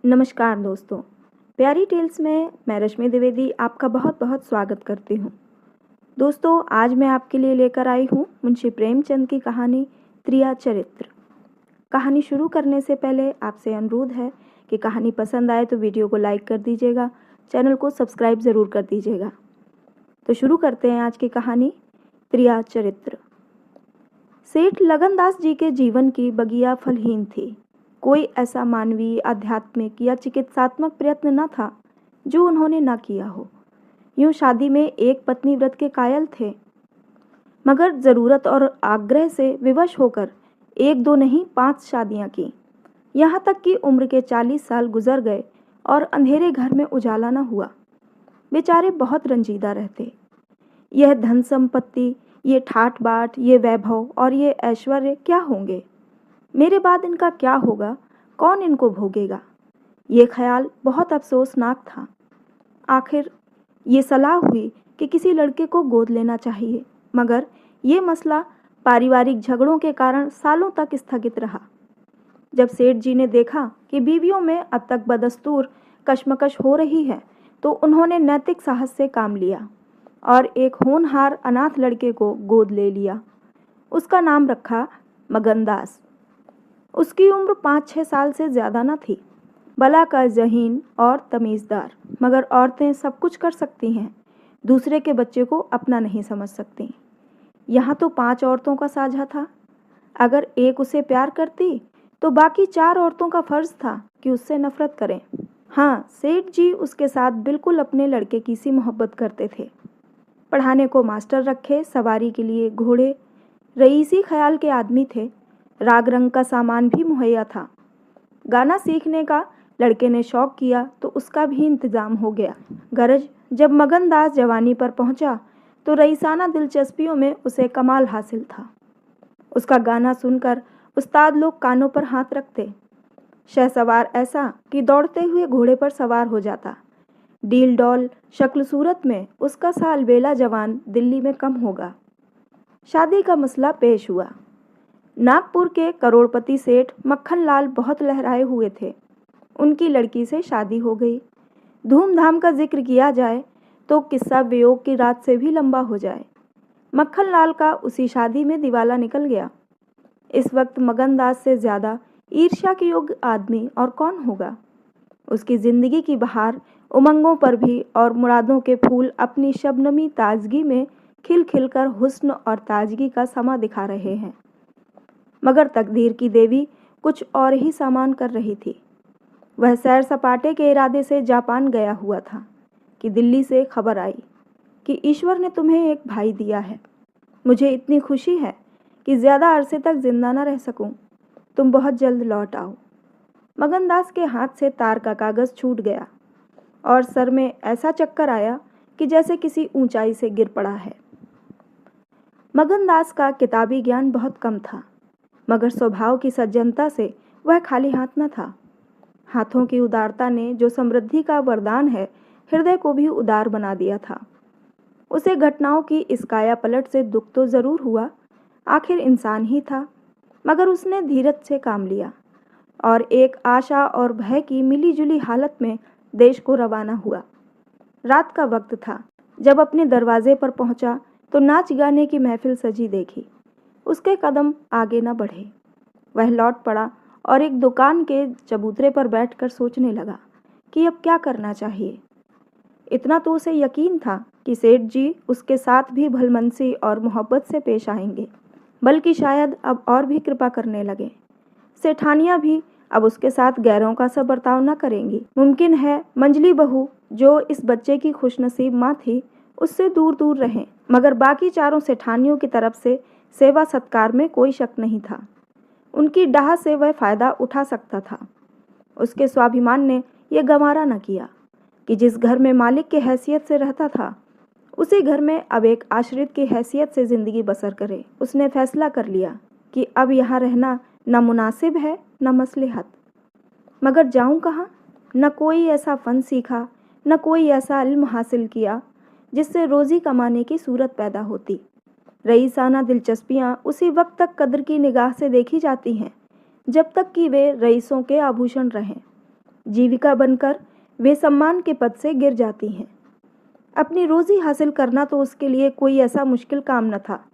नमस्कार दोस्तों, प्यारी टेल्स में मैं रश्मि द्विवेदी आपका बहुत बहुत स्वागत करती हूँ। दोस्तों, आज मैं आपके लिए लेकर आई हूँ मुंशी प्रेमचंद की कहानी त्रिया चरित्र। कहानी शुरू करने से पहले आपसे अनुरोध है कि कहानी पसंद आए तो वीडियो को लाइक कर दीजिएगा, चैनल को सब्सक्राइब ज़रूर कर दीजिएगा। तो शुरू करते हैं आज की कहानी त्रिया चरित्र। सेठ लगनदास जी के जीवन की बगिया फलहीन थी। कोई ऐसा मानवीय, आध्यात्मिक या चिकित्सात्मक प्रयत्न न था जो उन्होंने न किया हो। यूं शादी में एक पत्नी व्रत के कायल थे, मगर ज़रूरत और आग्रह से विवश होकर एक दो नहीं 5 शादियां की। यहाँ तक कि उम्र के 40 साल गुजर गए और अंधेरे घर में उजाला न हुआ। बेचारे बहुत रंजीदा रहते। यह धन संपत्ति, ये ठाट बाट, ये वैभव और ये ऐश्वर्य क्या होंगे? मेरे बाद इनका क्या होगा? कौन इनको भोगेगा? ये ख्याल बहुत अफसोसनाक था। आखिर ये सलाह हुई कि किसी लड़के को गोद लेना चाहिए, मगर ये मसला पारिवारिक झगड़ों के कारण सालों तक स्थगित रहा। जब सेठ जी ने देखा कि बीवियों में अब तक बदस्तूर कशमकश हो रही है, तो उन्होंने नैतिक साहस से काम लिया और एक होनहार अनाथ लड़के को गोद ले लिया। उसका नाम रखा मगनदास। उसकी उम्र 5-6 साल से ज़्यादा न थी। भला का ज़हीन और तमीज़दार, मगर औरतें सब कुछ कर सकती हैं, दूसरे के बच्चे को अपना नहीं समझ सकती। यहाँ तो 5 औरतों का साझा था। अगर एक उसे प्यार करती तो बाकी 4 औरतों का फ़र्ज़ था कि उससे नफ़रत करें। हाँ, सेठ जी उसके साथ बिल्कुल अपने लड़के की सी मोहब्बत करते थे। पढ़ाने को मास्टर रखे, सवारी के लिए घोड़े, रईसी ख्याल के आदमी थे। राग रंग का सामान भी मुहैया था। गाना सीखने का लड़के ने शौक किया तो उसका भी इंतज़ाम हो गया। गरज जब मगनदास जवानी पर पहुंचा तो रईसाना दिलचस्पियों में उसे कमाल हासिल था। उसका गाना सुनकर उस्ताद लोग कानों पर हाथ रखते। शहसवार ऐसा कि दौड़ते हुए घोड़े पर सवार हो जाता। डील डॉल शक्ल सूरत में उसका साल बेला जवान दिल्ली में कम होगा। शादी का मसला पेश हुआ। नागपुर के करोड़पति सेठ मक्खन लाल बहुत लहराए हुए थे। उनकी लड़की से शादी हो गई। धूमधाम का जिक्र किया जाए तो किस्सा वियोग की रात से भी लंबा हो जाए। मक्खन लाल का उसी शादी में दिवाला निकल गया। इस वक्त मगनदास से ज़्यादा ईर्ष्या के योग्य आदमी और कौन होगा? उसकी ज़िंदगी की बहार उमंगों पर भी और मुरादों के फूल अपनी शबनमी ताजगी में खिल खिलकर हुस्न और ताजगी का समा दिखा रहे हैं। मगर तकदीर की देवी कुछ और ही सामान कर रही थी। वह सैर सपाटे के इरादे से जापान गया हुआ था कि दिल्ली से खबर आई कि ईश्वर ने तुम्हें एक भाई दिया है। मुझे इतनी खुशी है कि ज़्यादा अरसे तक जिंदा न रह सकूं। तुम बहुत जल्द लौट आओ। मगनदास के हाथ से तार का कागज़ छूट गया और सर में ऐसा चक्कर आया कि जैसे किसी ऊंचाई से गिर पड़ा है। मगनदास का किताबी ज्ञान बहुत कम था, मगर स्वभाव की सज्जनता से वह खाली हाथ न था। हाथों की उदारता ने जो समृद्धि का वरदान है, हृदय को भी उदार बना दिया था। उसे घटनाओं की इस काया पलट से दुख तो ज़रूर हुआ, आखिर इंसान ही था, मगर उसने धीरज से काम लिया और एक आशा और भय की मिलीजुली हालत में देश को रवाना हुआ। रात का वक्त था। जब अपने दरवाजे पर पहुंचा तो नाच गाने की महफिल सजी देखी। उसके कदम आगे न बढ़े। वह लौट पड़ा और एक दुकान के चबूतरे पर बैठकर सोचने लगा कि अब क्या करना चाहिए। इतना तो उसे यकीन था कि सेठ जी उसके साथ भी भलमनसी और मोहब्बत से पेश आएंगे, बल्कि शायद अब और भी कृपा करने लगे। सेठानियाँ भी अब उसके साथ गैरों का सा बर्ताव न करेंगी। मुमकिन है मंजली बहू, जो इस बच्चे की खुशनसीब माँ थी, उससे दूर दूर रहें, मगर बाकी चारों सेठानियों की तरफ से सेवा सत्कार में कोई शक नहीं था। उनकी डाह से वह फ़ायदा उठा सकता था। उसके स्वाभिमान ने यह गंवारा न किया कि जिस घर में मालिक की हैसियत से रहता था, उसी घर में अब एक आश्रित की हैसियत से ज़िंदगी बसर करे। उसने फैसला कर लिया कि अब यहाँ रहना न मुनासिब है न मसलहत। मगर जाऊँ कहाँ? न कोई ऐसा फ़न सीखा, न कोई ऐसा इल्म हासिल किया जिससे रोज़ी कमाने की सूरत पैदा होती। रईसाना दिलचस्पियाँ उसी वक्त तक कद्र की निगाह से देखी जाती हैं जब तक कि वे रईसों के आभूषण रहें। जीविका बनकर वे सम्मान के पद से गिर जाती हैं। अपनी रोजी हासिल करना तो उसके लिए कोई ऐसा मुश्किल काम न था।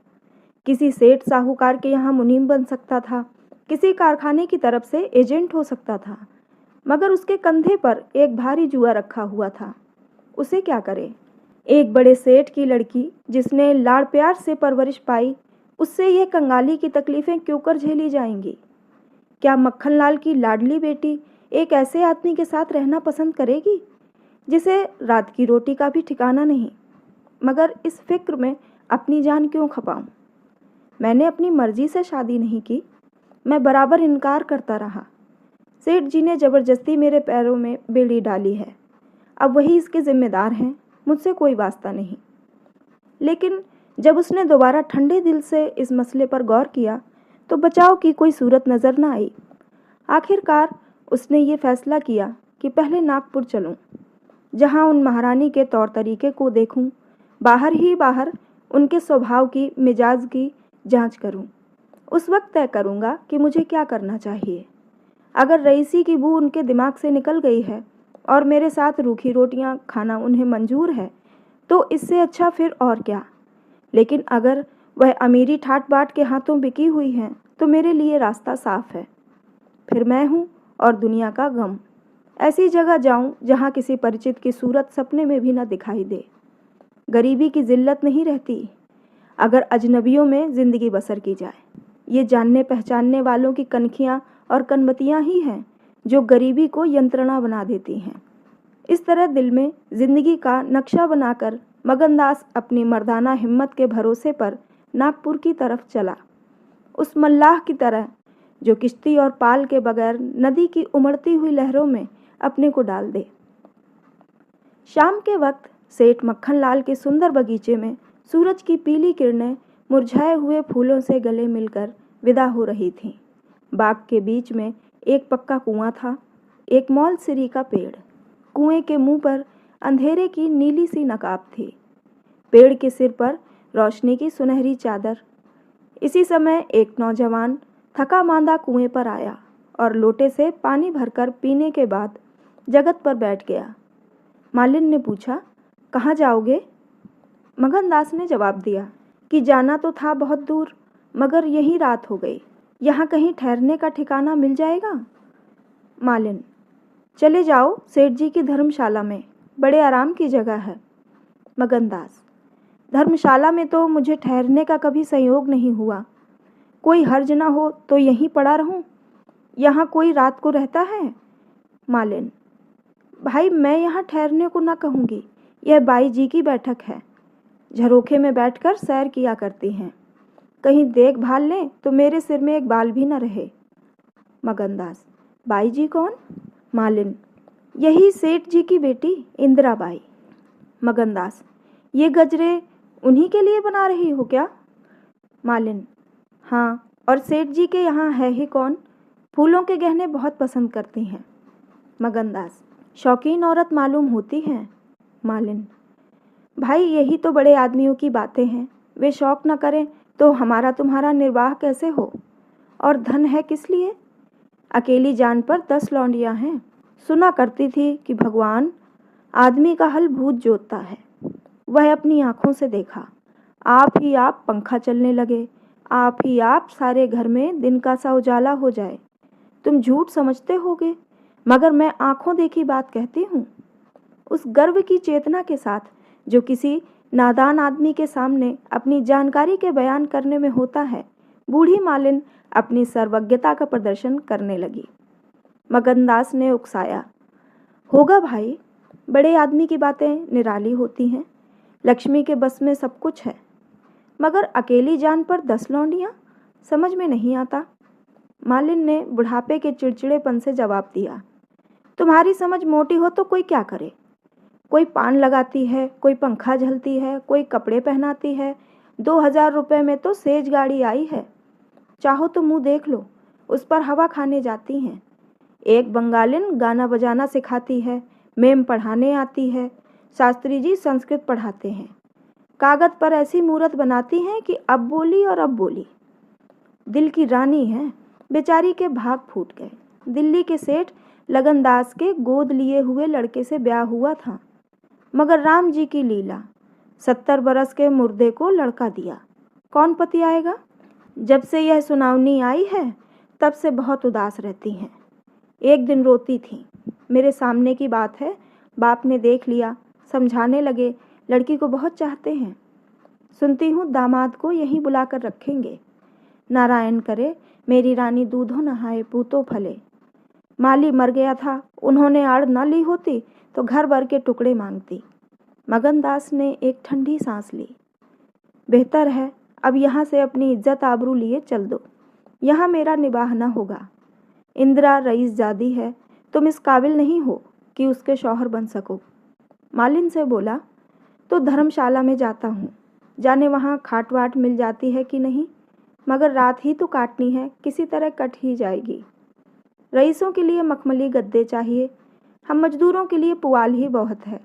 किसी सेठ साहूकार के यहाँ मुनीम बन सकता था, किसी कारखाने की तरफ से एजेंट हो सकता था, मगर उसके कंधे पर एक भारी जुआ रखा हुआ था। उसे क्या करे? एक बड़े सेठ की लड़की जिसने लाड़ प्यार से परवरिश पाई, उससे यह कंगाली की तकलीफ़ें क्यों कर झेली जाएंगी? क्या मक्खनलाल की लाडली बेटी एक ऐसे आदमी के साथ रहना पसंद करेगी जिसे रात की रोटी का भी ठिकाना नहीं? मगर इस फिक्र में अपनी जान क्यों खपाऊं? मैंने अपनी मर्जी से शादी नहीं की, मैं बराबर इनकार करता रहा। सेठ जी ने ज़बरदस्ती मेरे पैरों में बेड़ी डाली है, अब वही इसके जिम्मेदार हैं, मुझसे कोई वास्ता नहीं। लेकिन जब उसने दोबारा ठंडे दिल से इस मसले पर गौर किया तो बचाव की कोई सूरत नज़र न आई। आखिरकार उसने ये फैसला किया कि पहले नागपुर चलूं, जहां उन महारानी के तौर तरीके को देखूं, बाहर ही बाहर उनके स्वभाव की, मिजाज की जांच करूं। उस वक्त तय करूंगा कि मुझे क्या करना चाहिए। अगर रईसी की बू उनके दिमाग से निकल गई है और मेरे साथ रूखी रोटियां खाना उन्हें मंजूर है तो इससे अच्छा फिर और क्या। लेकिन अगर वह अमीरी ठाट बाट के हाथों बिकी हुई हैं तो मेरे लिए रास्ता साफ है। फिर मैं हूँ और दुनिया का गम। ऐसी जगह जाऊं जहाँ किसी परिचित की सूरत सपने में भी न दिखाई दे। गरीबी की जिल्लत नहीं रहती अगर अजनबियों में ज़िंदगी बसर की जाए। ये जानने पहचानने वालों की कनखियाँ और कनबतियाँ ही हैं जो गरीबी को यंत्रणा बना देती हैं। इस तरह दिल में ज़िंदगी का नक्शा बनाकर मगनदास अपनी मर्दाना हिम्मत के भरोसे पर नागपुर की तरफ चला, उस मल्लाह की तरह जो किश्ती और पाल के बगैर नदी की उमड़ती हुई लहरों में अपने को डाल दे। शाम के वक्त सेठ मक्खनलाल के सुंदर बगीचे में सूरज की पीली किरणें मुरझाए हुए फूलों से गले मिलकर विदा हो रही थीं। बाग के बीच में एक पक्का कुआं था, एक मौल सिरी का पेड़। कुएं के मुंह पर अंधेरे की नीली सी नकाब थी, पेड़ के सिर पर रोशनी की सुनहरी चादर। इसी समय एक नौजवान थका मांदा कुएं पर आया और लोटे से पानी भरकर पीने के बाद जगत पर बैठ गया। मालिन ने पूछा, कहाँ जाओगे? मगनदास ने जवाब दिया कि जाना तो था बहुत दूर, मगर यहीं रात हो गई। यहाँ कहीं ठहरने का ठिकाना मिल जाएगा? मालिन, चले जाओ सेठ जी की धर्मशाला में, बड़े आराम की जगह है। मगनदास, धर्मशाला में तो मुझे ठहरने का कभी संयोग नहीं हुआ। कोई हर्ज न हो तो यहीं पड़ा रहूं। यहाँ कोई रात को रहता है? मालिन, भाई मैं यहाँ ठहरने को न कहूँगी, यह बाई जी की बैठक है। झरोखे में बैठकर सैर किया करती हैं। कहीं देखभाल लें तो मेरे सिर में एक बाल भी न रहे। मगनदास, बाई जी कौन? मालिन, यही सेठ जी की बेटी इंदिरा बाई। मगनदास, ये गजरे उन्हीं के लिए बना रही हो क्या? मालिन, हाँ, और सेठ जी के यहाँ है ही कौन? फूलों के गहने बहुत पसंद करती हैं। मगनदास, शौकीन औरत मालूम होती हैं। मालिन, भाई यही तो बड़े आदमियों की बातें हैं, वे शौक न करें तो हमारा तुम्हारा निर्वाह कैसे हो? और धन है किस लिए? अकेली जान पर 10 लौंडियाँ हैं। सुना करती थी कि भगवान आदमी का हल भूत जोतता है। वह अपनी आंखों से देखा, आप ही आप पंखा चलने लगे, आप ही आप सारे घर में दिन का सा उजाला हो जाए। तुम झूठ समझते होगे, मगर मैं आंखों देखी बात कहती हूँ। उस गर्व की चेतना के साथ जो किसी नादान आदमी के सामने अपनी जानकारी के बयान करने में होता है, बूढ़ी मालिन अपनी सर्वज्ञता का प्रदर्शन करने लगी। मगनदास ने उकसाया, होगा भाई, बड़े आदमी की बातें निराली होती हैं, लक्ष्मी के बस में सब कुछ है, मगर अकेली जान पर 10 लौंडियाँ, समझ में नहीं आता। मालिन ने बुढ़ापे के चिड़चिड़ेपन से जवाब दिया, तुम्हारी समझ मोटी हो तो कोई क्या करे? कोई पान लगाती है, कोई पंखा झलती है, कोई कपड़े पहनाती है। 2000 रुपये में तो सेज गाड़ी आई है, चाहो तो मुंह देख लो, उस पर हवा खाने जाती हैं। एक बंगालिन गाना बजाना सिखाती है, मेम पढ़ाने आती है, शास्त्री जी संस्कृत पढ़ाते हैं। कागज पर ऐसी मूरत बनाती हैं कि अब बोली और अब बोली। दिल की रानी है, बेचारी के भाग फूट गए। दिल्ली के सेठ लगनदास के गोद लिए हुए लड़के से ब्याह हुआ था, मगर राम जी की लीला, 70 बरस के मुर्दे को लड़का दिया, कौन पति आएगा। जब से यह सुनावनी आई है तब से बहुत उदास रहती हैं। एक दिन रोती थी, मेरे सामने की बात है, बाप ने देख लिया, समझाने लगे, लड़की को बहुत चाहते हैं। सुनती हूँ दामाद को यहीं बुलाकर रखेंगे। नारायण करे मेरी रानी दूधो नहाए पूतो फले। माली मर गया था, उन्होंने आड़ न ली होती तो घर भर के टुकड़े मांगती। मगनदास ने एक ठंडी सांस ली। बेहतर है अब यहाँ से अपनी इज्जत आबरू लिए चल दो, यहाँ मेरा निबाह न होगा। इंदिरा रईस जादी है, तुम इस काबिल नहीं हो कि उसके शौहर बन सको। मालिन से बोला, तो धर्मशाला में जाता हूँ, जाने वहाँ खाट वाट मिल जाती है कि नहीं, मगर रात ही तो काटनी है, किसी तरह कट ही जाएगी। रईसों के लिए मखमली गद्दे चाहिए, हम मजदूरों के लिए पुआल ही बहुत है।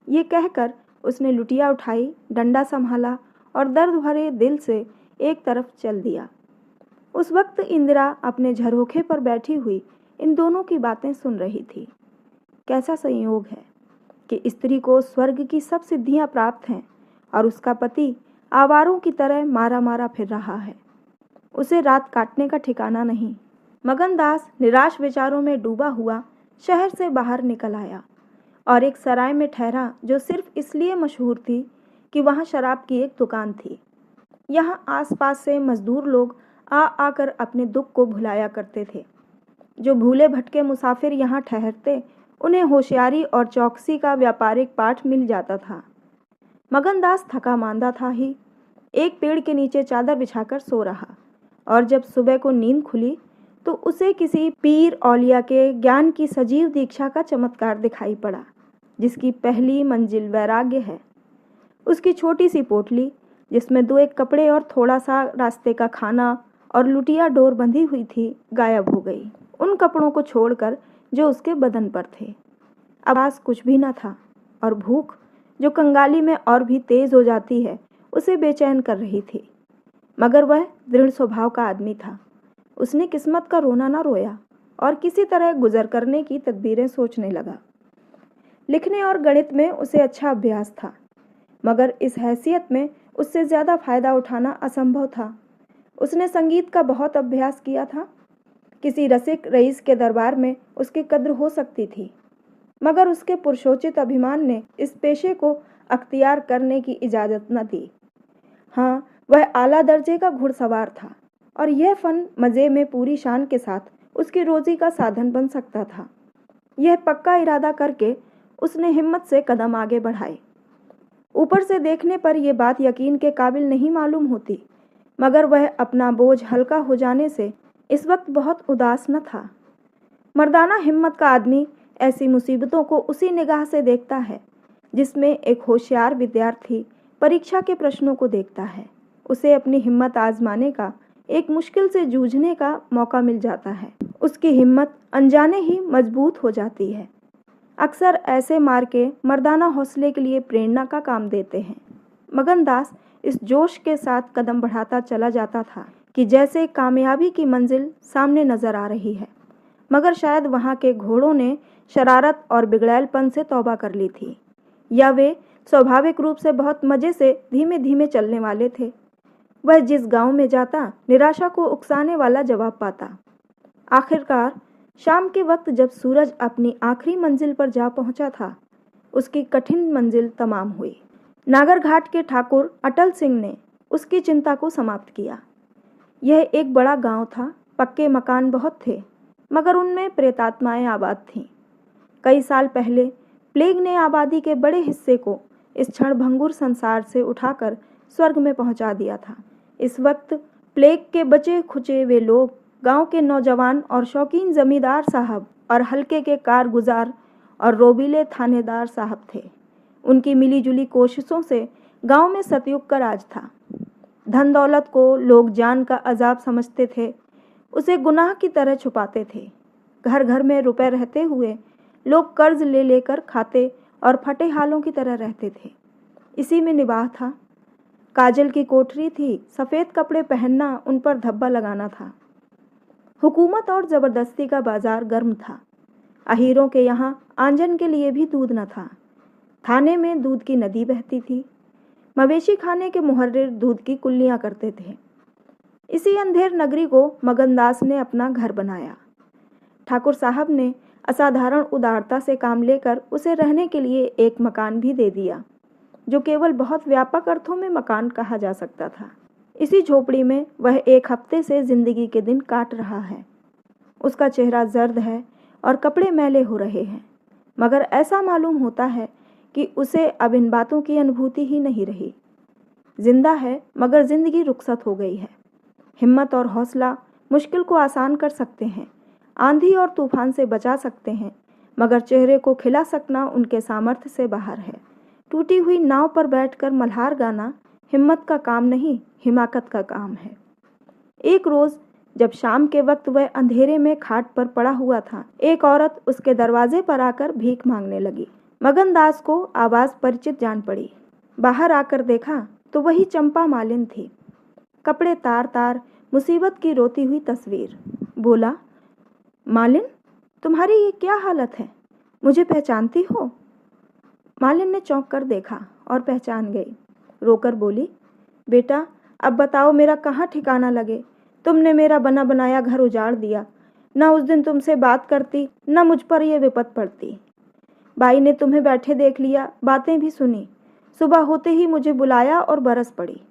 ये कहकर उसने लुटिया उठाई, डंडा संभाला और दर्द भरे दिल से एक तरफ चल दिया। उस वक्त इंदिरा अपने झरोखे पर बैठी हुई इन दोनों की बातें सुन रही थी। कैसा संयोग है कि स्त्री को स्वर्ग की सब सिद्धियां प्राप्त हैं और उसका पति आवारों की तरह मारा मारा फिर रहा है, उसे रात काटने का ठिकाना नहीं। मगनदास निराश विचारों में डूबा हुआ शहर से बाहर निकल आया और एक सराय में ठहरा जो सिर्फ इसलिए मशहूर थी कि वहाँ शराब की एक दुकान थी। यहाँ आसपास से मजदूर लोग आ आकर अपने दुख को भुलाया करते थे। जो भूले भटके मुसाफिर यहाँ ठहरते, उन्हें होशियारी और चौकसी का व्यापारिक पाठ मिल जाता था। मगनदास थका मांदा था ही, एक पेड़ के नीचे चादर बिछाकर सो रहा, और जब सुबह को नींद खुली तो उसे किसी पीर औलिया के ज्ञान की सजीव दीक्षा का चमत्कार दिखाई पड़ा, जिसकी पहली मंजिल वैराग्य है। उसकी छोटी सी पोटली, जिसमें 2 एक कपड़े और थोड़ा सा रास्ते का खाना और लुटिया डोर बंधी हुई थी, गायब हो गई, उन कपड़ों को छोड़कर जो उसके बदन पर थे। आवाज कुछ भी न था, और भूख जो कंगाली में और भी तेज हो जाती है, उसे बेचैन कर रही थी। मगर वह दृढ़ स्वभाव का आदमी था। उसने किस्मत का रोना न रोया और किसी तरह गुजर करने की तदबीरें सोचने लगा। लिखने और गणित में उसे अच्छा अभ्यास था, मगर इस हैसियत में उससे ज़्यादा फायदा उठाना असंभव था। उसने संगीत का बहुत अभ्यास किया था। किसी रसिक रईस के दरबार में उसकी कद्र हो सकती थी, मगर उसके पुरुषोचित अभिमान ने इस पेशे को अख्तियार करने की इजाज़त न दी। हाँ, वह आला दर्जे का घुड़सवार था और यह फन मज़े में पूरी शान के साथ उसकी रोजी का साधन बन सकता था। यह पक्का इरादा करके उसने हिम्मत से कदम आगे बढ़ाए। ऊपर से देखने पर यह बात यकीन के काबिल नहीं मालूम होती, मगर वह अपना बोझ हल्का हो जाने से इस वक्त बहुत उदास न था। मर्दाना हिम्मत का आदमी ऐसी मुसीबतों को उसी निगाह से देखता है जिसमें एक होशियार विद्यार्थी परीक्षा के प्रश्नों को देखता है। उसे अपनी हिम्मत आजमाने का, एक मुश्किल से जूझने का मौका मिल जाता है। उसकी हिम्मत अनजाने ही मजबूत हो जाती है। अक्सर ऐसे मार्के मर्दाना हौसले के लिए प्रेरणा का काम देते हैं। मगनदास इस जोश के साथ कदम बढ़ाता चला जाता था कि जैसे कामयाबी की मंजिल सामने नजर आ रही है, मगर शायद वहाँ के घोड़ों ने शरारत और बिगड़ैलपन से तौबा कर ली थी, या वे स्वाभाविक रूप से बहुत मज़े से धीमे धीमे चलने वाले थे। वह जिस गांव में जाता, निराशा को उकसाने वाला जवाब पाता। आखिरकार शाम के वक्त जब सूरज अपनी आखिरी मंजिल पर जा पहुंचा था, उसकी कठिन मंजिल तमाम हुई। नागरघाट के ठाकुर अटल सिंह ने उसकी चिंता को समाप्त किया। यह एक बड़ा गांव था, पक्के मकान बहुत थे, मगर उनमें प्रेतात्माएं आबाद थीं। कई साल पहले प्लेग ने आबादी के बड़े हिस्से को इस क्षणभंगुर संसार से उठाकर स्वर्ग में पहुंचा दिया था। इस वक्त प्लेग के बचे खुचे वे लोग गांव के नौजवान और शौकीन जमींदार साहब और हल्के के कारगुजार और रोबीले थानेदार साहब थे। उनकी मिलीजुली कोशिशों से गांव में सतयुग का राज था। धन दौलत को लोग जान का अजाब समझते थे, उसे गुनाह की तरह छुपाते थे। घर घर में रुपए रहते हुए लोग कर्ज ले लेकर खाते और फटे हालों की तरह रहते थे। इसी में निवाह था। काजल की कोठरी थी, सफ़ेद कपड़े पहनना, उन पर धब्बा लगाना था। हुकूमत और ज़बरदस्ती का बाजार गर्म था। अहीरों के यहाँ आंजन के लिए भी दूध न था। थाने में दूध की नदी बहती थी। मवेशी खाने के मुहर्रिर दूध की कुल्लियाँ करते थे। इसी अंधेर नगरी को मगनदास ने अपना घर बनाया। ठाकुर साहब ने असाधारण उदारता से काम लेकर उसे रहने के लिए एक मकान भी दे दिया, जो केवल बहुत व्यापक अर्थों में मकान कहा जा सकता था। इसी झोपड़ी में वह एक हफ्ते से जिंदगी के दिन काट रहा है। उसका चेहरा जर्द है और कपड़े मैले हो रहे हैं, मगर ऐसा मालूम होता है कि उसे अब इन बातों की अनुभूति ही नहीं रही। जिंदा है, मगर जिंदगी रुखसत हो गई है। हिम्मत और हौसला मुश्किल को आसान कर सकते हैं, आंधी और तूफान से बचा सकते हैं, मगर चेहरे को खिला सकना उनके सामर्थ्य से बाहर है। टूटी हुई नाव पर बैठकर मल्हार गाना हिम्मत का काम नहीं, हिमाकत का काम है। एक रोज जब शाम के वक्त वह अंधेरे में खाट पर पड़ा हुआ था, एक औरत उसके दरवाजे पर आकर भीख मांगने लगी। मगनदास को आवाज परिचित जान पड़ी। बाहर आकर देखा तो वही चंपा मालिन थी। कपड़े तार तार, मुसीबत की रोती हुई तस्वीर। बोला, मालिन, तुम्हारी ये क्या हालत है? मुझे पहचानती हो? मालिन ने चौंक कर देखा और पहचान गई। रोकर बोली, बेटा, अब बताओ मेरा कहाँ ठिकाना लगे। तुमने मेरा बना बनाया घर उजाड़ दिया। न उस दिन तुमसे बात करती, न मुझ पर यह विपत पड़ती। बाई ने तुम्हें बैठे देख लिया, बातें भी सुनी। सुबह होते ही मुझे बुलाया और बरस पड़ी।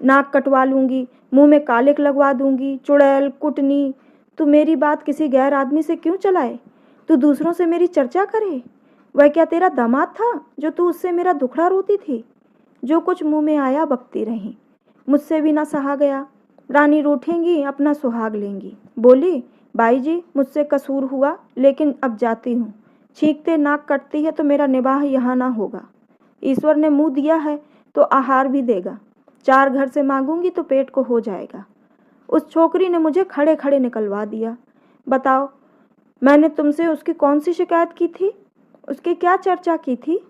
नाक कटवा लूंगी, मुंह में कालिक लगवा दूंगी, चुड़ैल, कुटनी। तू मेरी बात किसी गैर आदमी से क्यों चलाए? तू दूसरों से मेरी चर्चा करे? वह क्या तेरा दामाद था जो तू उससे मेरा दुखड़ा रोती थी? जो कुछ मुंह में आया बकती रही। मुझसे भी ना सहा गया। रानी रूठेंगी, अपना सुहाग लेंगी। बोली, बाई जी, मुझसे कसूर हुआ, लेकिन अब जाती हूँ। छींकते नाक कटती है तो मेरा निबाह यहाँ ना होगा। ईश्वर ने मुंह दिया है तो आहार भी देगा। 4 घर से मांगूंगी तो पेट को हो जाएगा। उस छोकरी ने मुझे खड़े खड़े निकलवा दिया। बताओ, मैंने तुमसे उसकी कौन सी शिकायत की थी? उसकी क्या चर्चा की थी?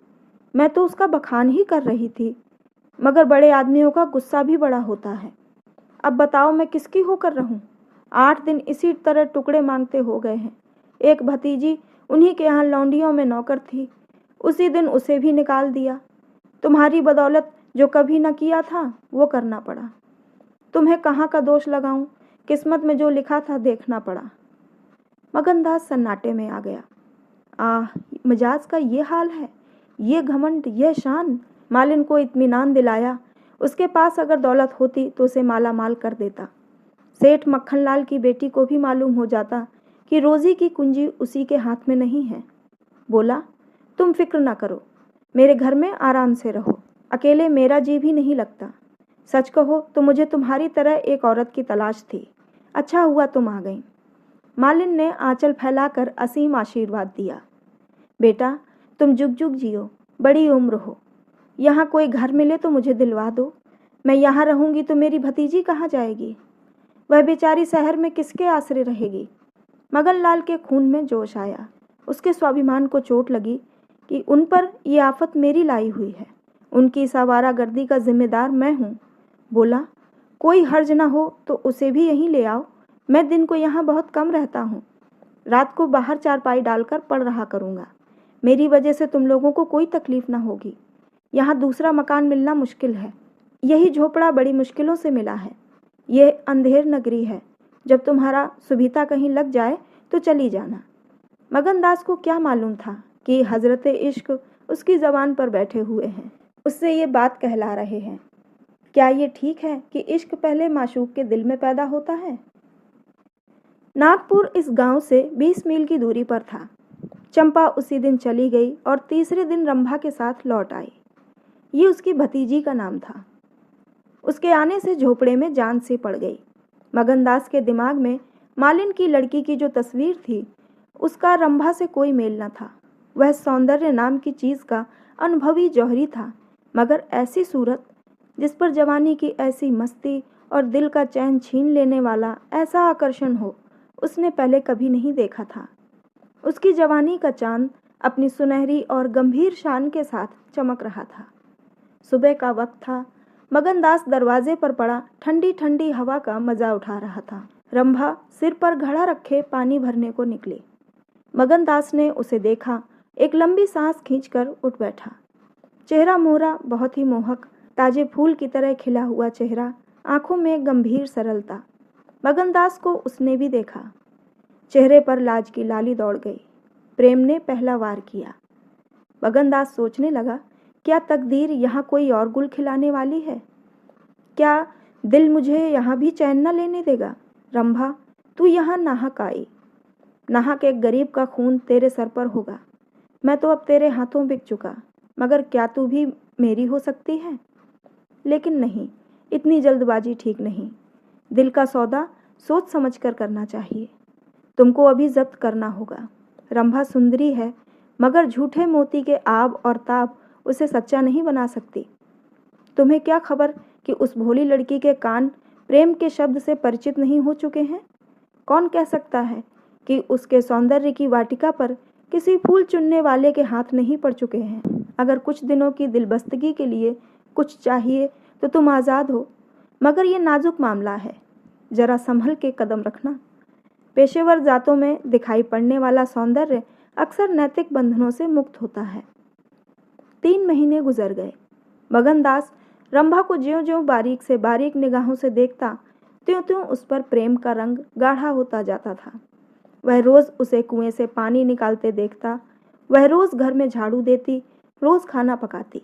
मैं तो उसका बखान ही कर रही थी, मगर बड़े आदमियों का गुस्सा भी बड़ा होता है। अब बताओ मैं किसकी होकर रहूं? 8 दिन इसी तरह टुकड़े मांगते हो गए हैं। एक भतीजी उन्हीं के यहाँ लौंडियों में नौकर थी, उसी दिन उसे भी निकाल दिया। तुम्हारी बदौलत जो कभी न किया था वो करना पड़ा। तुम्हें कहाँ का दोष लगाऊं? किस्मत में जो लिखा था देखना पड़ा। मगनदास सन्नाटे में आ गया। आह, मिजाज का ये हाल है, ये घमंड, ये शान। मालिन को इत्मीनान दिलाया। उसके पास अगर दौलत होती तो उसे माला माल कर देता। सेठ मक्खनलाल की बेटी को भी मालूम हो जाता कि रोजी की कुंजी उसी के हाथ में नहीं है। बोला, तुम फिक्र ना करो, मेरे घर में आराम से रहो। अकेले मेरा जी भी नहीं लगता। सच कहो तो मुझे तुम्हारी तरह एक औरत की तलाश थी। अच्छा हुआ तुम आ गई। मालिन ने आंचल फैलाकर असीम आशीर्वाद दिया। बेटा, तुम जुग जुग जियो, बड़ी उम्र हो। यहाँ कोई घर मिले तो मुझे दिलवा दो। मैं यहाँ रहूंगी तो मेरी भतीजी कहाँ जाएगी? वह बेचारी शहर में किसके आसरे रहेगी? मगनलाल के खून में जोश आया। उसके स्वाभिमान को चोट लगी कि उन पर ये आफत मेरी लाई हुई है। उनकी इस आवारागर्दी का जिम्मेदार मैं हूँ। बोला, कोई हर्ज ना हो तो उसे भी यहीं ले आओ। मैं दिन को यहाँ बहुत कम रहता हूँ। रात को बाहर चारपाई डालकर पढ़ रहा करूँगा। मेरी वजह से तुम लोगों को कोई तकलीफ ना होगी। यहाँ दूसरा मकान मिलना मुश्किल है। यही झोपड़ा बड़ी मुश्किलों से मिला है। ये अंधेर नगरी है। जब तुम्हारा सुबीता कहीं लग जाए तो चली जाना। मगनदास को क्या मालूम था कि हजरत इश्क उसकी ज़बान पर बैठे हुए हैं, उससे ये बात कहला रहे हैं। क्या ये ठीक है कि इश्क पहले माशूक के दिल में पैदा होता है? नागपुर इस गांव से 20 मील की दूरी पर था। चंपा उसी दिन चली गई और तीसरे दिन रंभा के साथ लौट आई। ये उसकी भतीजी का नाम था। उसके आने से झोपड़े में जान सी पड़ गई। मगनदास के दिमाग में मालिन की लड़की की जो तस्वीर थी, उसका रंभा से कोई मेल न था। वह सौंदर्य नाम की चीज़ का अनुभवी जौहरी था, मगर ऐसी सूरत जिस पर जवानी की ऐसी मस्ती और दिल का चैन छीन लेने वाला ऐसा आकर्षण हो, उसने पहले कभी नहीं देखा था। उसकी जवानी का चांद अपनी सुनहरी और गंभीर शान के साथ चमक रहा था। सुबह का वक्त था। मगनदास दरवाजे पर पड़ा ठंडी ठंडी हवा का मजा उठा रहा था। रंभा सिर पर घड़ा रखे पानी भरने को निकली। मगनदास ने उसे देखा, एक लंबी सांस खींचकर उठ बैठा। चेहरा मोहरा, बहुत ही मोहक, ताजे फूल की तरह खिला हुआ चेहरा, आंखों में गंभीर सरलता। मगनदास को उसने भी देखा। चेहरे पर लाज की लाली दौड़ गई। प्रेम ने पहला वार किया। मगनदास सोचने लगा, क्या तकदीर यहाँ कोई और गुल खिलाने वाली है? क्या दिल मुझे यहाँ भी चैन न लेने देगा? रंभा, तू यहाँ नाहक आई। नाहक एक गरीब का खून तेरे सर पर होगा। मैं तो अब तेरे हाथों बिक चुका, मगर क्या तू भी मेरी हो सकती है? लेकिन नहीं, इतनी जल्दबाजी ठीक नहीं। दिल का सौदा सोच समझ कर करना चाहिए। तुमको अभी जब्त करना होगा। रंभा सुंदरी है, मगर झूठे मोती के आब और ताब उसे सच्चा नहीं बना सकती। तुम्हें क्या खबर कि उस भोली लड़की के कान प्रेम के शब्द से परिचित नहीं हो चुके हैं? कौन कह सकता है कि उसके सौंदर्य की वाटिका पर किसी फूल चुनने वाले के हाथ नहीं पड़ चुके हैं? अगर कुछ दिनों की दिलबस्तगी के लिए कुछ चाहिए तो तुम आज़ाद हो, मगर ये नाजुक मामला है, जरा संभल के कदम रखना। पेशेवर जातों में दिखाई पड़ने वाला सौंदर्य अक्सर नैतिक बंधनों से मुक्त होता है। 3 महीने गुजर गए। मगनदास रंभा को ज्यों-ज्यों बारीक से बारीक निगाहों से देखता, त्यों-त्यों उस पर प्रेम का रंग गाढ़ा होता जाता था। वह रोज उसे कुएं से पानी निकालते देखता, वह रोज घर में झाड़ू देती, रोज खाना पकाती।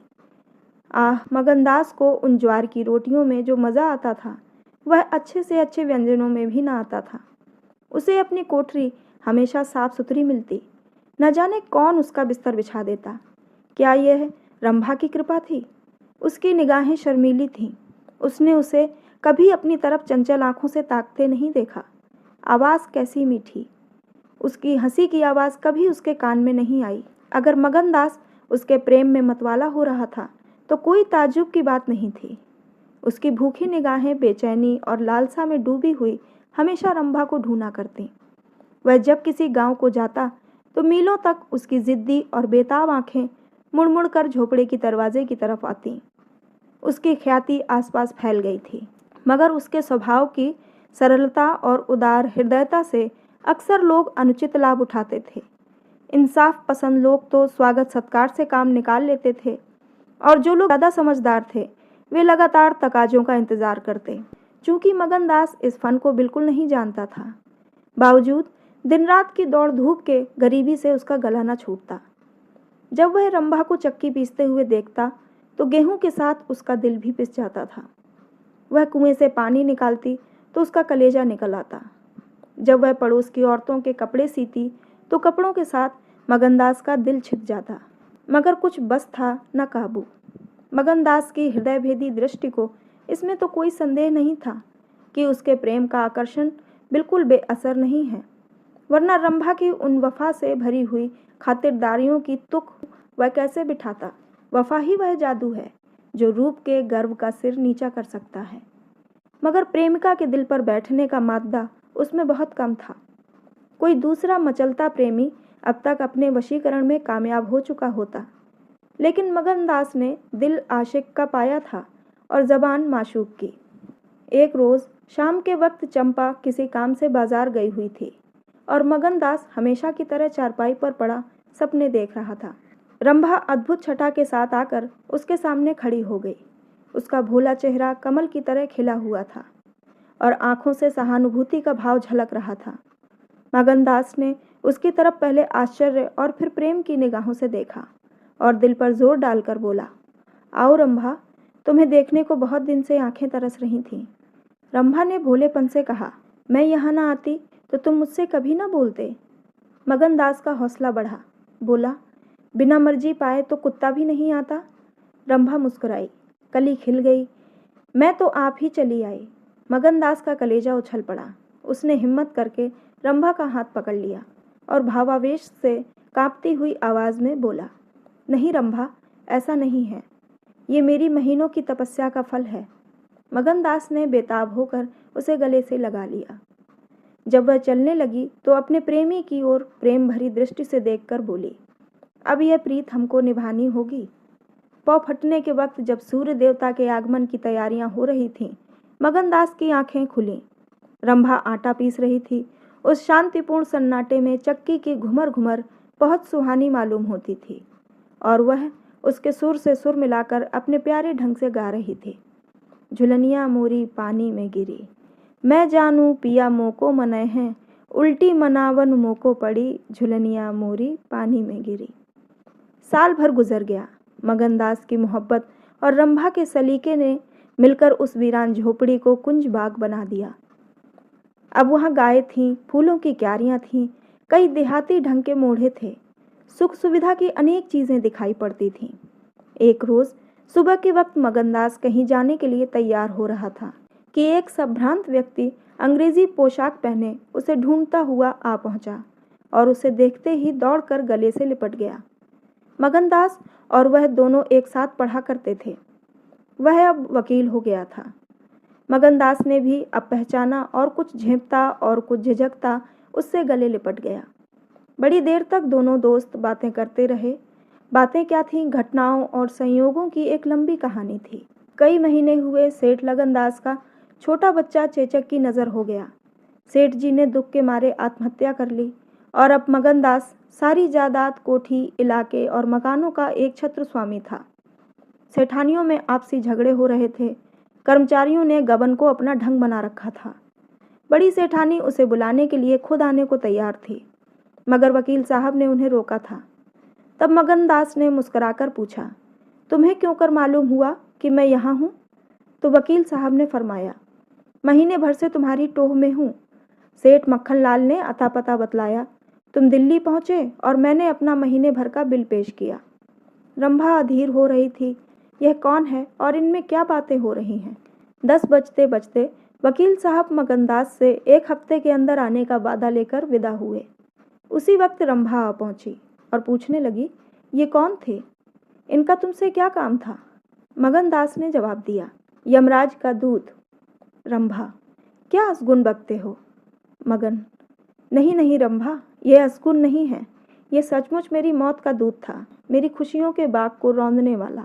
आह, मगनदास को उन ज्वार की रोटियों में जो मज़ा आता था, वह अच्छे से अच्छे व्यंजनों में भी ना आता था। उसे अपनी कोठरी हमेशा साफ सुथरी मिलती। न जाने कौन उसका बिस्तर बिछा देता। क्या यह रंभा की कृपा थी? उसकी निगाहें शर्मीली थीं। उसने उसे कभी अपनी तरफ चंचल आंखों से ताकते नहीं देखा। आवाज़ कैसी मीठी! उसकी हंसी की आवाज़ कभी उसके कान में नहीं आई। अगर मगनदास उसके प्रेम में मतवाला हो रहा था तो कोई ताज्जुब की बात नहीं थी। उसकी भूखी निगाहें बेचैनी और लालसा में डूबी हुई हमेशा रंभा को ढूंढा करती। वह जब किसी गांव को जाता तो मीलों तक उसकी जिद्दी और बेताब आंखें मुड़ मुड़ कर झोपड़े की दरवाजे की तरफ आती। उसकी ख्याति आसपास फैल गई थी, मगर उसके स्वभाव की सरलता और उदार हृदयता से अक्सर लोग अनुचित लाभ उठाते थे। इंसाफ पसंद लोग तो स्वागत सत्कार से काम निकाल लेते थे, और जो लोग ज़्यादा समझदार थे वे लगातार तकाजों का इंतज़ार करते। चूँकि मगनदास इस फन को बिल्कुल नहीं जानता था, बावजूद दिन रात की दौड़ धूप के गरीबी से उसका गला न छूटता। जब वह रंभा को चक्की पीसते हुए देखता तो गेहूं के साथ उसका दिल भी पिस जाता था। वह कुएं से पानी निकालती तो उसका कलेजा निकल आता। जब वह पड़ोस की औरतों के कपड़े सीती तो कपड़ों के साथ मगनदास का दिल छिप जाता। मगर कुछ बस था न काबू। मगनदास की हृदय भेदी दृष्टि को इसमें तो कोई संदेह नहीं था कि उसके प्रेम का आकर्षण बिल्कुल बेअसर नहीं है, वरना रंभा की उन वफा से भरी हुई खातिरदारियों की तुक वह कैसे बिठाता। वफा ही वह जादू है जो रूप के गर्व का सिर नीचा कर सकता है, मगर प्रेमिका के दिल पर बैठने का मादा उसमें बहुत कम था। कोई दूसरा मचलता प्रेमी अब तक अपने वशीकरण में कामयाब हो चुका होता, लेकिन मगनदास ने दिल आशिक का पाया था और ज़बान माशूक की। एक रोज़ शाम के वक्त चंपा किसी काम से बाजार गई हुई थी और मगनदास हमेशा की तरह चारपाई पर पड़ा सपने देख रहा था। रंभा अद्भुत छटा के साथ आकर उसके सामने खड़ी हो गई। उसका भोला चेहरा कमल की तरह खिला हुआ था और आंखों से सहानुभूति का भाव झलक रहा था। मगनदास ने उसकी तरफ पहले आश्चर्य और फिर प्रेम की निगाहों से देखा और दिल पर जोर डालकर बोला, आओ रंभा, तुम्हें देखने को बहुत दिन से आंखें तरस रही थीं। रंभा ने भोलेपन से कहा, मैं यहाँ ना आती तो तुम मुझसे कभी ना बोलते। मगनदास का हौसला बढ़ा, बोला, बिना मर्जी पाए तो कुत्ता भी नहीं आता। रंभा मुस्कुराई, कली खिल गई, मैं तो आप ही चली आई। मगनदास का कलेजा उछल पड़ा। उसने हिम्मत करके रंभा का हाथ पकड़ लिया और भावावेश से कांपती हुई आवाज़ में बोला, नहीं रंभा, ऐसा नहीं है, ये मेरी महीनों की तपस्या का फल है। मगनदास ने बेताब होकर उसे गले से लगा लिया। जब वह चलने लगी तो अपने प्रेमी की ओर प्रेम भरी दृष्टि से देखकर बोली, अब यह प्रीत हमको निभानी होगी। पौ फटने के वक्त जब सूर्य देवता के आगमन की तैयारियां हो रही थीं, मगनदास की आंखें खुलीं। रंभा आटा पीस रही थी। उस शांतिपूर्ण सन्नाटे में चक्की की घुमर घुमर बहुत सुहानी मालूम होती थी और वह उसके सुर से सुर मिलाकर अपने प्यारे ढंग से गा रही थी। झुलनिया मोरी पानी में गिरी, मैं जानू पिया मोको मने हैं, उल्टी मनावन मोको पड़ी, झुलनिया मोरी पानी में गिरी। साल भर गुजर गया। मगनदास की मोहब्बत और रंभा के सलीके ने मिलकर उस वीरान झोपड़ी को कुंज बाग बना दिया। अब वहाँ गायें थीं, फूलों की क्यारियाँ थीं, कई देहाती ढंग के मोढ़े थे, सुख सुविधा की अनेक चीज़ें दिखाई पड़ती थीं। एक रोज़ सुबह के वक्त मगनदास कहीं जाने के लिए तैयार हो रहा था कि एक संभ्रांत व्यक्ति अंग्रेजी पोशाक पहने उसे ढूंढता हुआ आ पहुंचा और उसे देखते ही दौड़कर गले से लिपट गया। मगनदास और वह दोनों एक साथ पढ़ा करते थे। वह अब वकील हो गया था। मगनदास ने भी अब पहचाना और कुछ झेंपता और कुछ झिझकता उससे गले लिपट गया। बड़ी देर तक दोनों दोस्त बातें करते रहे। बातें क्या थीं, घटनाओं और संयोगों की एक लंबी कहानी थी। कई महीने हुए सेठ लगनदास का छोटा बच्चा चेचक की नज़र हो गया। सेठ जी ने दुख के मारे आत्महत्या कर ली और अब मगनदास सारी जायदाद, कोठी, इलाके और मकानों का एक छत्र स्वामी था। सेठानियों में आपसी झगड़े हो रहे थे। कर्मचारियों ने गबन को अपना ढंग बना रखा था। बड़ी सेठानी उसे बुलाने के लिए खुद आने को तैयार थी, मगर वकील साहब ने उन्हें रोका था। तब मगनदास ने मुस्कुराकर पूछा, तुम्हें क्यों कर मालूम हुआ कि मैं यहाँ हूँ? तो वकील साहब ने फरमाया, महीने भर से तुम्हारी टोह में हूँ। सेठ मक्खन लाल ने अता पता बतलाया। तुम दिल्ली पहुँचे और मैंने अपना महीने भर का बिल पेश किया। रंभा अधीर हो रही थी। यह कौन है और इनमें क्या बातें हो रही हैं? 10 बजते बजते वकील साहब मगनदास से 1 हफ्ते के अंदर आने का वादा लेकर विदा हुए। उसी वक्त रंभा आ पहुंची और पूछने लगी, ये कौन थे? इनका तुमसे क्या काम था? मगनदास ने जवाब दिया, यमराज का दूत। रंभा, क्या असगुन बकते हो? मगन, नहीं नहीं रंभा, यह असगुन नहीं है। ये सचमुच मेरी मौत का दूत था, मेरी खुशियों के बाग को रौंदने वाला,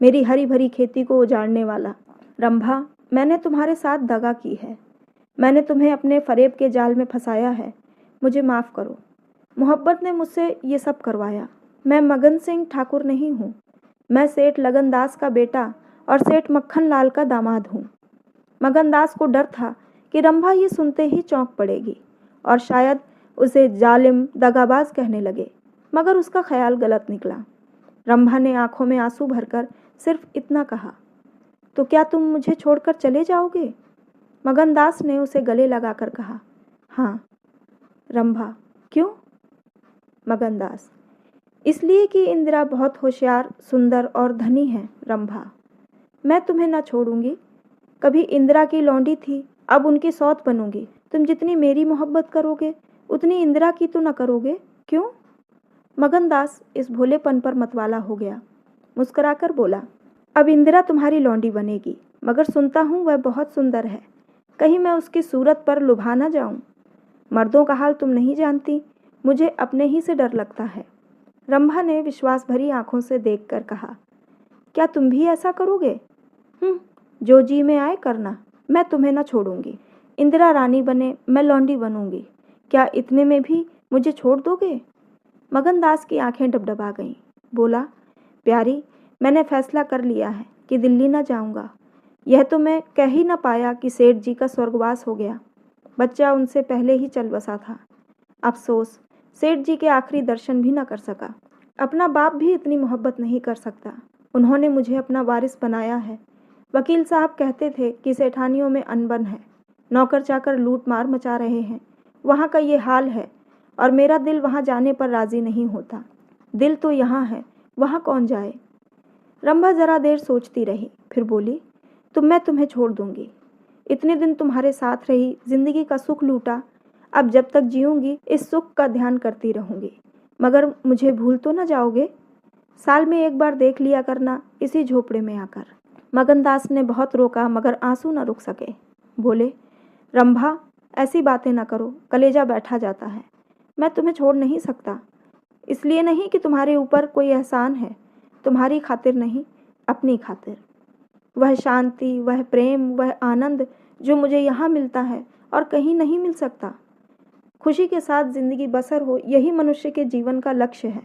मेरी हरी भरी खेती को उजाड़ने वाला। रंभा, मैंने तुम्हारे साथ दगा की है। मैंने तुम्हें अपने फरेब के जाल में फंसाया है। मुझे माफ़ करो। मोहब्बत ने मुझसे ये सब करवाया। मैं मगन सिंह ठाकुर नहीं हूँ। मैं सेठ लगनदास का बेटा और सेठ मक्खन लाल का दामाद हूँ। मगनदास को डर था कि रंभा ये सुनते ही चौंक पड़ेगी और शायद उसे जालिम, दगाबाज कहने लगे, मगर उसका ख्याल गलत निकला। रंभा ने आंखों में आंसू भरकर सिर्फ इतना कहा, तो क्या तुम मुझे छोड़कर चले जाओगे? मगनदास ने उसे गले लगाकर कहा, हाँ। रंभा, क्यों? मगनदास, इसलिए कि इंदिरा बहुत होशियार, सुंदर और धनी है। रंभा, मैं तुम्हें न छोड़ूंगी। कभी इंदिरा की लौंडी थी, अब उनकी सौत बनूंगी। तुम जितनी मेरी मोहब्बत करोगे उतनी इंदिरा की तो न करोगे, क्यों? मगनदास इस भोलेपन पर मतवाला हो गया। मुस्कुराकर बोला, अब इंदिरा तुम्हारी लौंडी बनेगी, मगर सुनता हूँ वह बहुत सुंदर है। कहीं मैं उसकी सूरत पर लुभा न जाऊँ। मर्दों का हाल तुम नहीं जानती, मुझे अपने ही से डर लगता है। रंभा ने विश्वास भरी आंखों से देखकर कहा, क्या तुम भी ऐसा करोगे? जो जी में आए करना, मैं तुम्हें न छोड़ूंगी। इंदिरा रानी बने, मैं लौंडी बनूंगी। क्या इतने में भी मुझे छोड़ दोगे? मगनदास की आंखें डबडबा गईं। बोला, प्यारी, मैंने फैसला कर लिया है कि दिल्ली न जाऊंगा। यह तो मैं कह ही न पाया कि सेठ जी का स्वर्गवास हो गया। बच्चा उनसे पहले ही चल बसा था। अफसोस, सेठ जी के आखिरी दर्शन भी न कर सका। अपना बाप भी इतनी मोहब्बत नहीं कर सकता। उन्होंने मुझे अपना वारिस बनाया है। वकील साहब कहते थे कि सेठानियों में अनबन है, नौकर चाकर लूट मार मचा रहे हैं। वहाँ का ये हाल है और मेरा दिल वहाँ जाने पर राज़ी नहीं होता। दिल तो यहाँ है, वहाँ कौन जाए? रंभा जरा देर सोचती रही, फिर बोली, मैं तुम्हें छोड़ दूंगी। इतने दिन तुम्हारे साथ रही, जिंदगी का सुख लूटा। अब जब तक जीऊंगी इस सुख का ध्यान करती रहूंगी। मगर मुझे भूल तो न जाओगे? साल में एक बार देख लिया करना, इसी झोपड़े में आकर। मगनदास ने बहुत रोका, मगर आंसू न रुक सके। बोले, रंभा, ऐसी बातें न करो, कलेजा बैठा जाता है। मैं तुम्हें छोड़ नहीं सकता। इसलिए नहीं कि तुम्हारे ऊपर कोई एहसान है, तुम्हारी खातिर नहीं, अपनी खातिर। वह शांति, वह प्रेम, वह आनंद जो मुझे यहाँ मिलता है और कहीं नहीं मिल सकता। खुशी के साथ जिंदगी बसर हो, यही मनुष्य के जीवन का लक्ष्य है।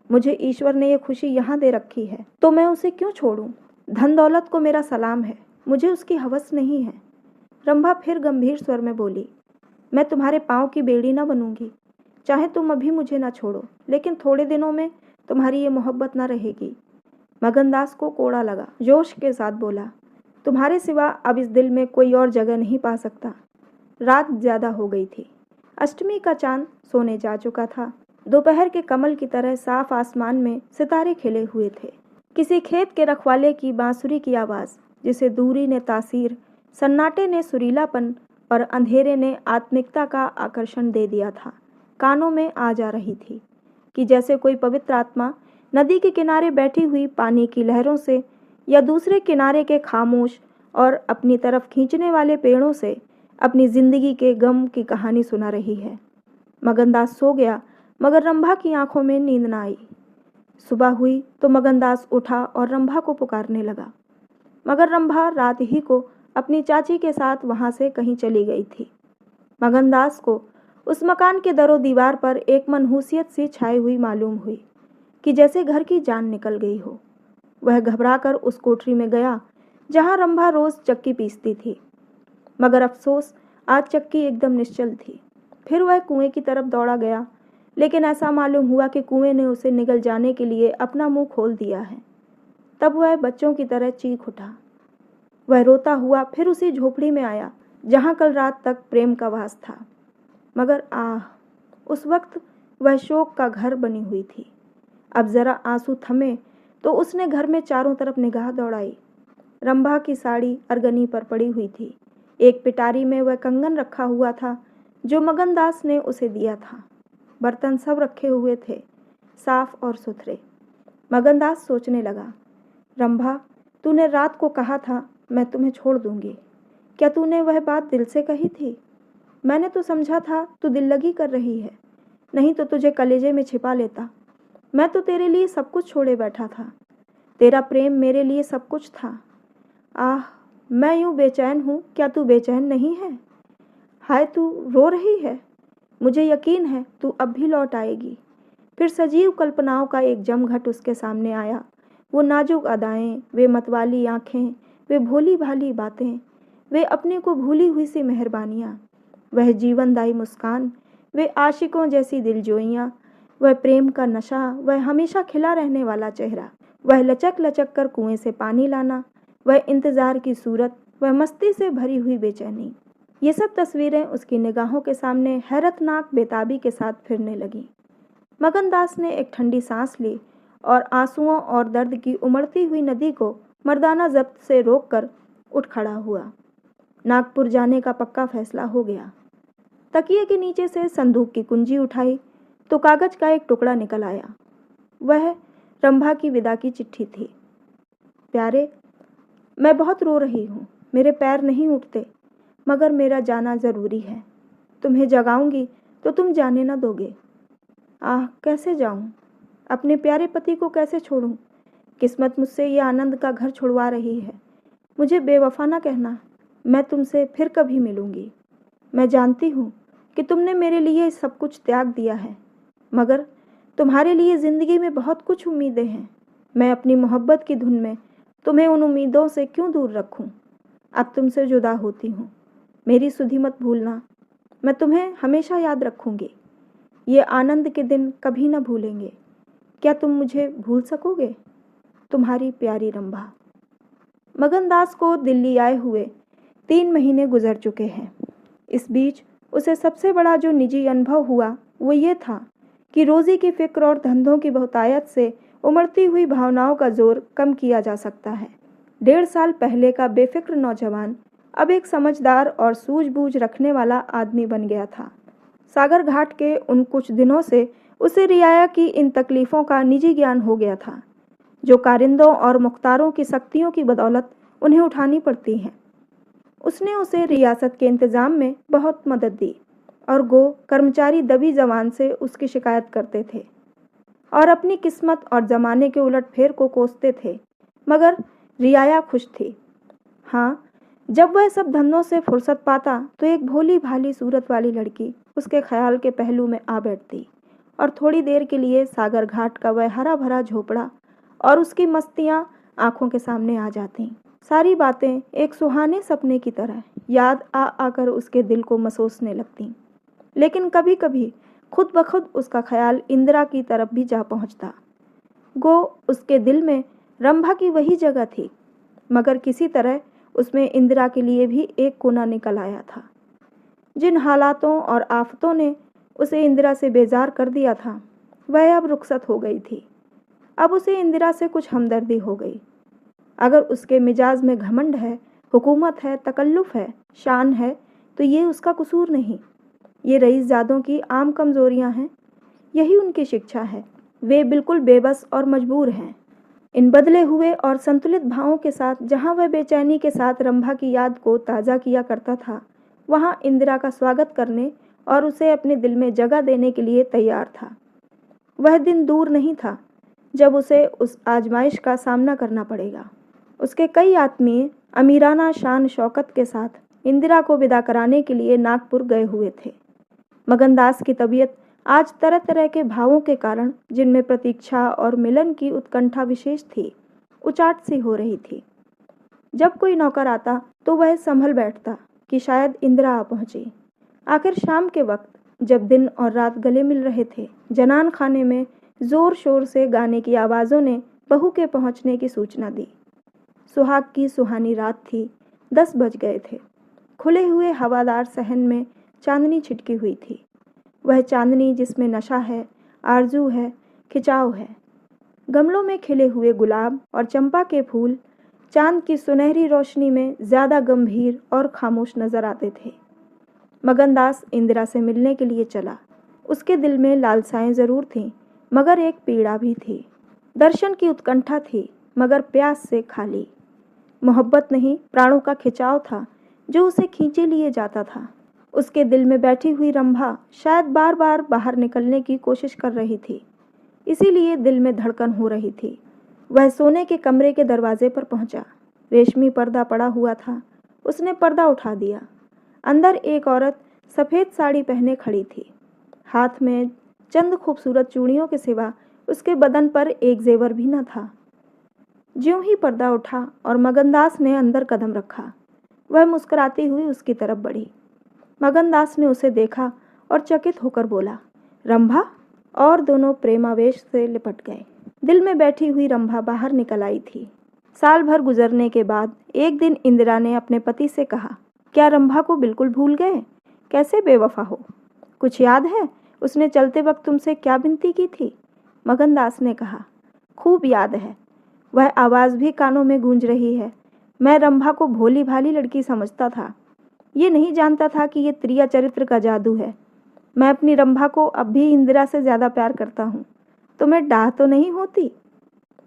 मुझे ईश्वर ने यह खुशी यहाँ दे रखी है, तो मैं उसे क्यों छोड़ूं? धन दौलत को मेरा सलाम है, मुझे उसकी हवस नहीं है। रंभा फिर गंभीर स्वर में बोली, मैं तुम्हारे पाँव की बेड़ी न बनूंगी। चाहे तुम अभी मुझे न छोड़ो, लेकिन थोड़े दिनों में तुम्हारी ये मोहब्बत न रहेगी। मगनदास को कोड़ा लगा, जोश के साथ बोला, तुम्हारे सिवा अब इस दिल में कोई और जगह नहीं पा सकता। रात ज्यादा हो गई थी। अष्टमी का चांद सोने जा चुका था। दोपहर के कमल की तरह साफ आसमान में सितारे खिले हुए थे। किसी खेत के रखवाले की बांसुरी की आवाज़, जिसे दूरी ने तासीर, सन्नाटे ने सुरीलापन और अंधेरे ने आत्मिकता का आकर्षण दे दिया था, कानों में आ जा रही थी कि जैसे कोई पवित्र आत्मा नदी के किनारे बैठी हुई पानी की लहरों से या दूसरे किनारे के खामोश और अपनी तरफ खींचने वाले पेड़ों से अपनी जिंदगी के गम की कहानी सुना रही है। मगनदास सो गया, मगर रंभा की आंखों में नींद न आई। सुबह हुई तो मगनदास उठा और रंभा को पुकारने लगा, मगर रंभा रात ही को अपनी चाची के साथ वहां से कहीं चली गई थी। मगनदास को उस मकान के दरो दीवार पर एक मनहूसियत सी छाई हुई मालूम हुई कि जैसे घर की जान निकल गई हो। वह घबराकर उस कोठरी में गया जहां रंभा रोज चक्की पीसती थी, मगर अफसोस आज चक्की एकदम निश्चल थी। फिर वह कुएं की तरफ दौड़ा गया, लेकिन ऐसा मालूम हुआ कि कुएं ने उसे निगल जाने के लिए अपना मुंह खोल दिया है। तब वह बच्चों की तरह चीख उठा। वह रोता हुआ फिर उसी झोपड़ी में आया जहां कल रात तक प्रेम का वास था, मगर उस वक्त वह शोक का घर बनी हुई थी। अब जरा आंसू थमे तो उसने घर में चारों तरफ निगाह दौड़ाई। रंभा की साड़ी अरगनी पर पड़ी हुई थी। एक पिटारी में वह कंगन रखा हुआ था जो मगनदास ने उसे दिया था। बर्तन सब रखे हुए थे, साफ और सुथरे। मगनदास सोचने लगा, रंभा, तूने रात को कहा था मैं तुम्हें छोड़ दूंगी। क्या तूने वह बात दिल से कही थी? मैंने तो समझा था तू दिल लगी कर रही है, नहीं तो तुझे कलेजे में छिपा लेता। मैं तो तेरे लिए सब कुछ छोड़े बैठा था। तेरा प्रेम मेरे लिए सब कुछ था। मैं यूं बेचैन हूँ, क्या तू बेचैन नहीं है? हाय, तू रो रही है। मुझे यकीन है तू अब भी लौट आएगी। फिर सजीव कल्पनाओं का एक जमघट उसके सामने आया। वो नाजुक अदाएं, वे मतवाली आंखें, वे भोली भाली बातें, वे अपने को भूली हुई सी मेहरबानियाँ, वह जीवनदायी मुस्कान, वे आशिकों जैसी दिलजोइयाँ, वह प्रेम का नशा, वह हमेशा खिला रहने वाला चेहरा, वह लचक लचक कर कुएं से पानी लाना, वह इंतजार की सूरत, वह मस्ती से भरी हुई बेचैनी। ये सब तस्वीरें उसकी निगाहों के सामने हैरतनाक बेताबी के साथ फिरने लगीं। मगनदास ने एक ठंडी सांस ली और आंसुओं और दर्द की उमड़ती हुई नदी को मर्दाना जब्त से रोककर उठ खड़ा हुआ। नागपुर जाने का पक्का फैसला हो गया। तकिए के नीचे से संदूक की कुंजी उठाई तो कागज का एक टुकड़ा निकल आया। वह रंभा की विदा की चिट्ठी थी। प्यारे, मैं बहुत रो रही हूँ, मेरे पैर नहीं उठते, मगर मेरा जाना जरूरी है। तुम्हें जगाऊंगी तो तुम जाने न दोगे। कैसे जाऊं? अपने प्यारे पति को कैसे छोड़ूं? किस्मत मुझसे ये आनंद का घर छुड़वा रही है। मुझे बेवफा ना कहना, मैं तुमसे फिर कभी मिलूंगी। मैं जानती हूँ कि तुमने मेरे लिए सब कुछ त्याग दिया है, मगर तुम्हारे लिए जिंदगी में बहुत कुछ उम्मीदें हैं। मैं अपनी मोहब्बत की धुन में तुम्हें उन उम्मीदों से क्यों दूर रखूं? अब तुमसे जुदा होती हूँ, मेरी सुधि मत भूलना। मैं तुम्हें हमेशा याद रखूंगी। ये आनंद के दिन कभी न भूलेंगे। क्या तुम मुझे भूल सकोगे? तुम्हारी प्यारी रंभा। मगनदास को दिल्ली आए हुए 3 महीने गुजर चुके हैं। इस बीच उसे सबसे बड़ा जो निजी अनुभव हुआ वो ये था कि रोजी की फिक्र और धंधों की बहुतायत से उमड़ती हुई भावनाओं का जोर कम किया जा सकता है। 1.5 साल पहले का बेफिक्र नौजवान अब एक समझदार और सूझबूझ रखने वाला आदमी बन गया था। सागर घाट के उन कुछ दिनों से उसे रियाया की इन तकलीफ़ों का निजी ज्ञान हो गया था, जो कारिंदों और मुख्तारों की सख्तियों की बदौलत उन्हें उठानी पड़ती हैं। उसने उसे रियासत के इंतज़ाम में बहुत मदद दी और कर्मचारी दबी जबान से उसकी शिकायत करते थे और अपनी किस्मत और ज़माने के उलटफेर को कोसते थे, मगर रियाया खुश थी। जब वह सब धंधों से फुर्सत पाता तो एक भोली भाली सूरत वाली लड़की उसके ख्याल के पहलू में आ बैठती और थोड़ी देर के लिए सागर घाट का वह हरा भरा झोपड़ा और उसकी मस्तियाँ आंखों के सामने आ जाती। सारी बातें एक सुहाने सपने की तरह याद आ आकर उसके दिल को मसोसने लगती। लेकिन कभी कभी खुद ब खुद उसका ख्याल इंदिरा की तरफ भी जा पहुंचता। गो उसके दिल में रंभा की वही जगह थी, मगर किसी तरह उसमें इंदिरा के लिए भी एक कोना निकल आया था। जिन हालातों और आफतों ने उसे इंदिरा से बेजार कर दिया था, वह अब रुखसत हो गई थी। अब उसे इंदिरा से कुछ हमदर्दी हो गई। अगर उसके मिजाज में घमंड है, हुकूमत है, तकल्लुफ़ है, शान है, तो ये उसका कसूर नहीं। ये रईसजादों की आम कमज़ोरियाँ हैं। यही उनकी शिक्षा है। वे बिल्कुल बेबस और मजबूर हैं। इन बदले हुए और संतुलित भावों के साथ जहाँ वह बेचैनी के साथ रंभा की याद को ताज़ा किया करता था, वहाँ इंदिरा का स्वागत करने और उसे अपने दिल में जगह देने के लिए तैयार था। वह दिन दूर नहीं था जब उसे उस आजमाइश का सामना करना पड़ेगा। उसके कई आत्मीय अमीराना शान शौकत के साथ इंदिरा को विदा कराने के लिए नागपुर गए हुए थे। मगनदास की तबीयत आज तरह तरह के भावों के कारण, जिनमें प्रतीक्षा और मिलन की उत्कंठा विशेष थी, उचाट सी हो रही थी। जब कोई नौकर आता तो वह संभल बैठता कि शायद इंदिरा आ पहुंची। आखिर शाम के वक्त, जब दिन और रात गले मिल रहे थे, जनान खाने में जोर शोर से गाने की आवाज़ों ने बहू के पहुंचने की सूचना दी। सुहाग की सुहानी रात थी। 10 बज गए थे। खुले हुए हवादार सहन में चांदनी छिटकी हुई थी। वह चांदनी जिसमें नशा है, आरजू है, खिंचाव है। गमलों में खिले हुए गुलाब और चंपा के फूल चांद की सुनहरी रोशनी में ज़्यादा गंभीर और खामोश नजर आते थे। मगनदास इंदिरा से मिलने के लिए चला। उसके दिल में लालसाएं ज़रूर थीं, मगर एक पीड़ा भी थी। दर्शन की उत्कंठा थी, मगर प्यास से खाली। मोहब्बत नहीं, प्राणों का खिंचाव था जो उसे खींचे लिए जाता था। उसके दिल में बैठी हुई रंभा शायद बार बार बाहर निकलने की कोशिश कर रही थी, इसीलिए दिल में धड़कन हो रही थी। वह सोने के कमरे के दरवाजे पर पहुंचा। रेशमी पर्दा पड़ा हुआ था। उसने पर्दा उठा दिया। अंदर एक औरत सफ़ेद साड़ी पहने खड़ी थी। हाथ में चंद खूबसूरत चूड़ियों के सिवा उसके बदन पर एक जेवर भी न था। ज्यों ही पर्दा उठा और मगनदास ने अंदर कदम रखा, वह मुस्कुराती हुई उसकी तरफ बढ़ी। मगनदास ने उसे देखा और चकित होकर बोला, रंभा। और दोनों प्रेमावेश से लिपट गए। दिल में बैठी हुई रंभा बाहर निकल आई थी। साल भर गुजरने के बाद एक दिन इंदिरा ने अपने पति से कहा, क्या रंभा को बिल्कुल भूल गए? कैसे बेवफा हो? कुछ याद है उसने चलते वक्त तुमसे क्या विनती की थी? मगनदास ने कहा, खूब याद है। वह आवाज़ भी कानों में गूंज रही है। मैं रंभा को भोली भाली लड़की समझता था। ये नहीं जानता था कि ये त्रिया चरित्र का जादू है। मैं अपनी रंभा को अब भी इंदिरा से ज़्यादा प्यार करता हूँ। तुम्हें डाह तो नहीं होती?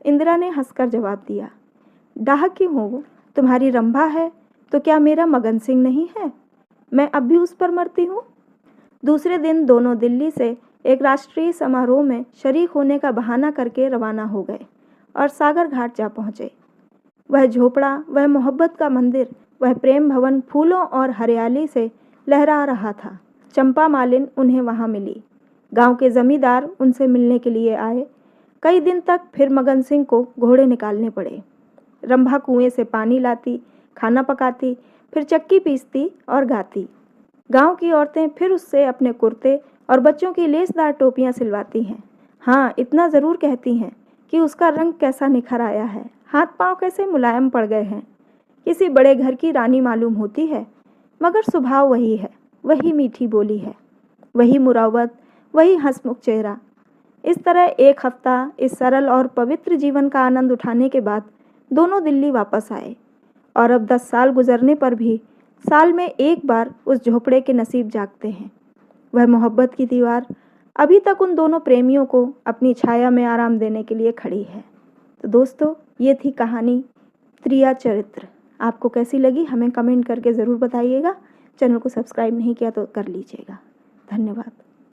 इंदिरा ने हंसकर जवाब दिया, डाह क्यों हो? तुम्हारी रंभा है तो क्या मेरा मगन सिंह नहीं है? मैं अब भी उस पर मरती हूँ। दूसरे दिन दोनों दिल्ली से एक राष्ट्रीय समारोह में शरीक होने का बहाना करके रवाना हो गए और सागर घाट जा पहुँचे। वह झोपड़ा, वह मोहब्बत का मंदिर, वह प्रेम भवन फूलों और हरियाली से लहरा रहा था। चंपा मालिन उन्हें वहाँ मिली। गांव के जमींदार उनसे मिलने के लिए आए। कई दिन तक फिर मगन सिंह को घोड़े निकालने पड़े। रंभा कुएं से पानी लाती, खाना पकाती, फिर चक्की पीसती और गाती। गांव की औरतें फिर उससे अपने कुर्ते और बच्चों की लेसदार टोपियां सिलवाती हैं। हाँ, इतना ज़रूर कहती हैं कि उसका रंग कैसा निखर आया है, हाथ पांव कैसे मुलायम पड़ गए हैं। किसी बड़े घर की रानी मालूम होती है, मगर स्वभाव वही है, वही मीठी बोली है, वही मुरावत, वही हंसमुख चेहरा। इस तरह एक हफ्ता इस सरल और पवित्र जीवन का आनंद उठाने के बाद दोनों दिल्ली वापस आए और अब 10 साल गुजरने पर भी साल में एक बार उस झोपड़े के नसीब जागते हैं। वह मोहब्बत की दीवार अभी तक उन दोनों प्रेमियों को अपनी छाया में आराम देने के लिए खड़ी है। तो दोस्तों, ये थी कहानी त्रिया चरित्र। आपको कैसी लगी हमें कमेंट करके ज़रूर बताइएगा। चैनल को सब्सक्राइब नहीं किया तो कर लीजिएगा। धन्यवाद।